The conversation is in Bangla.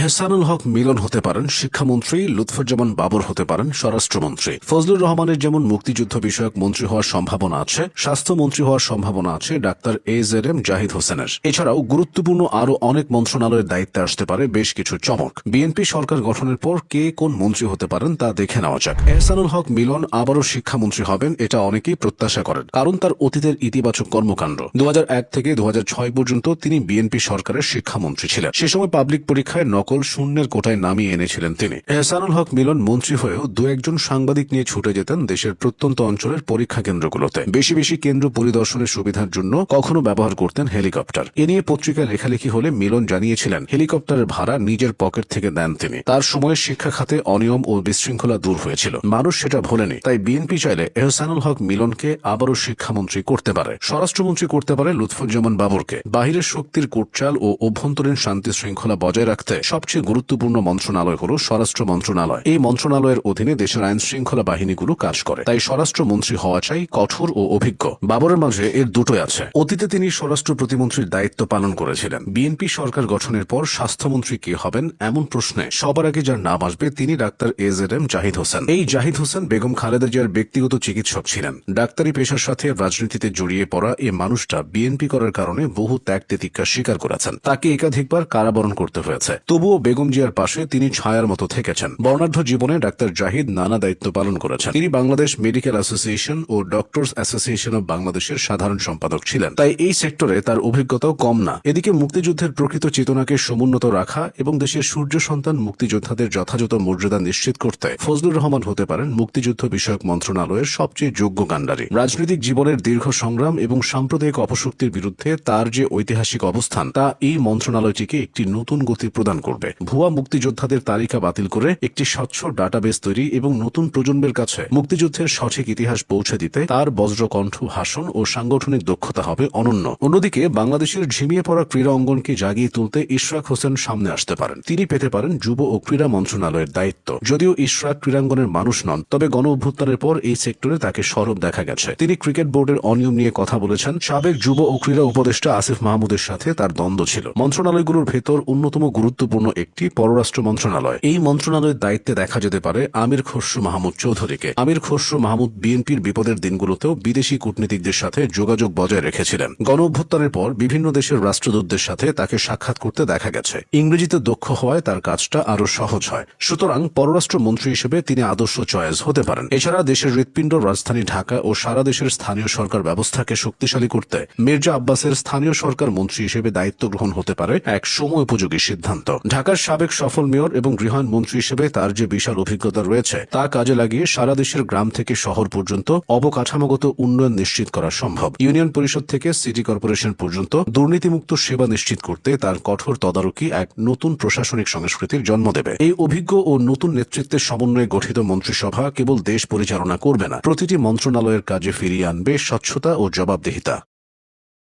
এহসানুল হক মিলন হতে পারেন শিক্ষামন্ত্রী, লুৎফুজ্জামান বাবর হতে পারেন স্বরাষ্ট্রমন্ত্রী। ফজলুর রহমানের যেমন মুক্তিযুদ্ধ বিষয়ক মন্ত্রী হওয়ার সম্ভাবনা আছে, স্বাস্থ্যমন্ত্রী হওয়ার সম্ভাবনা আছে ডাক্তার AZM জাহিদ হোসেনের। এছাড়াও গুরুত্বপূর্ণ আরও অনেক মন্ত্রণালয়ের দায়িত্বে আসতে পারে বেশ কিছু চমক। বিএনপি সরকার গঠনের পর কে কোন মন্ত্রী হতে পারেন তা দেখে নেওয়া যাক। এহসানুল হক মিলন আবারও শিক্ষামন্ত্রী হবেন, এটা অনেকেই প্রত্যাশা করেন, কারণ তার অতীতের ইতিবাচক কর্মকাণ্ড। 2001 থেকে 2006 পর্যন্ত তিনি বিএনপি সরকারের শিক্ষামন্ত্রী ছিলেন। সে সময় পাবলিক পরীক্ষায় নকল শূন্যের কোটায় নামিয়ে এনেছিলেন তিনি। এহসানুল হক মিলন মন্ত্রী হয়েও দু একজন সাংবাদিক নিয়ে ছুটে যেতেন দেশের প্রত্যন্ত অঞ্চলের পরীক্ষা কেন্দ্রগুলোতে। বেশি বেশি কেন্দ্র পরিদর্শনের সুবিধার জন্য কখনো ব্যবহার করতেন হেলিকপ্টার। এ নিয়ে পত্রিকায় লেখালেখি হলে মিলন জানিয়েছিলেন হেলিকপ্টারের ভাড়া নিজের পকেট থেকে দেন তিনি। তার সময়ে শিক্ষা খাতে অনিয়ম ও বিশৃঙ্খলা দূর হয়েছিল, মানুষ সেটা ভোলেনি। তাই বিএনপি চাইলে এহসানুল হক মিলনকে আবারও শিক্ষামন্ত্রী করতে পারে। স্বরাষ্ট্রমন্ত্রী করতে পারে লুৎফুজ্জামান বাবরকে। বাহিরের শক্তির কোটচাল ও অভ্যন্তরীণ শান্তি শৃঙ্খলা বজায় রাখতে সবচেয়ে গুরুত্বপূর্ণ মন্ত্রণালয় হল স্বরাষ্ট্র মন্ত্রণালয়। এই মন্ত্রণালয়ের অধীনে দেশের আইন শৃঙ্খলা বাহিনীগুলো কাজ করে। তাই স্বরাষ্ট্রমন্ত্রী হওয়া চাই কঠোর ও অভিজ্ঞ। বাবরের মাঝে এর দুটোই আছে। অতীতে তিনি স্বরাষ্ট্র প্রতিমন্ত্রীর দায়িত্ব পালন করেছিলেন। বিএনপি সরকার গঠনের পর স্বাস্থ্যমন্ত্রী কে হবেন এমন প্রশ্নে সবার আগে যার নাম আসবে তিনি ডাক্তার AZM জাহিদ হোসেন। এই জাহিদ হোসেন বেগম খালেদা জিয়ার ব্যক্তিগত চিকিৎসক ছিলেন। ডাক্তারি পেশার সাথে রাজনীতিতে জড়িয়ে পড়া এই মানুষটা বিএনপি করার কারণে বহু ত্যাগ তিতিক্ষা স্বীকার করেছেন। তাকে একাধিকবার কারাবরণ করতে হয়েছে, তবুও বেগম জিয়ার পাশে তিনি ছায়ার মতো থেকেছেন। বর্ণাঢ্য জীবনে ডাক্তার জাহিদ নানা দায়িত্ব পালন করেছেন। তিনি বাংলাদেশ মেডিকেল অ্যাসোসিয়েশন ও ডক্টরস অ্যাসোসিয়েশন অব বাংলাদেশের সাধারণ সম্পাদক ছিলেন। তাই এই সেক্টরে তার অভিজ্ঞতাও কম না। এদিকে মুক্তিযুদ্ধের প্রকৃত চেতনাকে সমুন্নত রাখা এবং দেশের সূর্য সন্তান মুক্তিযোদ্ধাদের যথাযথ মর্যাদা নিশ্চিত করতে ফজলুর রহমান হতে পারেন মুক্তিযুদ্ধ বিষয়ক মন্ত্রণালয়ের সবচেয়ে যোগ্য কাণ্ডারি। রাজনৈতিক জীবনের দীর্ঘ সংগ্রাম এবং সাম্প্রদায়িক অপশক্তির বিরুদ্ধে তার যে ঐতিহাসিক অবস্থান তা এই মন্ত্রণালয়টিকে একটি নতুন গতি প্রদান করবে। ভুয়া মুক্তিযোদ্ধাদের তালিকা বাতিল করে একটি স্বচ্ছ ডাটাবেস তৈরি এবং নতুন প্রজন্মের কাছে মুক্তিযুদ্ধের সঠিক ইতিহাস পৌঁছে দিতে তার বজ্রকণ্ঠ ভাষণ ও সাংগঠনিক দক্ষতা হবে অনন্য। অন্যদিকে বাংলাদেশের ঝিমিয়ে পড়া ক্রীড়া অঙ্গনকে জাগিয়ে তুলতে ইশরাক হোসেন সামনে আসতে পারেন। তিনি পেতে পারেন যুব ও ক্রীড়া মন্ত্রণালয়ের দায়িত্ব। যদিও ইশরাক ক্রীড়াঙ্গনের মানুষ নন, তবে গণ অভ্যুত্থানের পর এই সেক্টরে তাকে সরব দেখা গেছে। তিনি ক্রিকেট বোর্ডের অনিয়ম নিয়ে কথা বলেছেন। সাবেক যুব ও ক্রীড়া উপদেষ্টা আসিফ মাহমুদের সাথে তার দ্বন্দ্ব ছিল। মন্ত্রণালয়গুলোর ভেতর অন্যতম গুরুত্বপূর্ণ একটি পররাষ্ট্র মন্ত্রণালয়। এই মন্ত্রণালয়ের দায়িত্বে দেখা যেতে পারে আমির খসরু মাহমুদ চৌধুরীকে। আমির খসরু মাহমুদ বিএনপির বিপদের দিনগুলোতেও বিদেশি কূটনীতিকদের সাথে যোগাযোগ বজায় রেখেছিলেন। গণ অভ্যুত্থানের পর বিভিন্ন দেশের রাষ্ট্রদূতদের সাথে তাকে সাক্ষাৎ করতে দেখা গেছে। ইংরেজিতে দক্ষ হওয়ায় তার কাজটা আরো সহজ হয়। সুতরাং পররাষ্ট্র মন্ত্রী হিসেবে তিনি আদর্শ চয়েস হতে পারেন। এছাড়া দেশের হৃৎপিণ্ড রাজধানী ঢাকা ও সারা দেশের স্থানীয় সরকার ব্যবস্থাকে শক্তিশালী করতে মির্জা আব্বাসের স্থানীয় সরকার মন্ত্রী হিসেবে দায়িত্ব গ্রহণ হতে পারে এক সময় উপযোগী সিদ্ধান্ত। ঢাকার সাবেক সফল মেয়র এবং গৃহায়ণ মন্ত্রী হিসেবে তার যে বিশাল অভিজ্ঞতা রয়েছে তা কাজে লাগিয়ে সারা দেশের গ্রাম থেকে শহর পর্যন্ত অবকাঠামোগত উন্নয়ন নিশ্চিত করা সম্ভব। ইউনিয়ন পরিষদ থেকে সিটি কর্পোরেশন পর্যন্ত দুর্নীতিমুক্ত সেবা নিশ্চিত করতে তার কঠোর তদারকি এক নতুন প্রশাসনিক সংস্কৃতির জন্ম দেবে। এই অভিজ্ঞ ও নতুন নেতৃত্বের সমন্বয়ে গঠিত মন্ত্রিসভা কেবল দেশ পরিচালনা করবে না, প্রতিটি মন্ত্রণালয়ের কাজে ফিরিয়ে আনবে স্বচ্ছতা ও জবাবদিহিতা।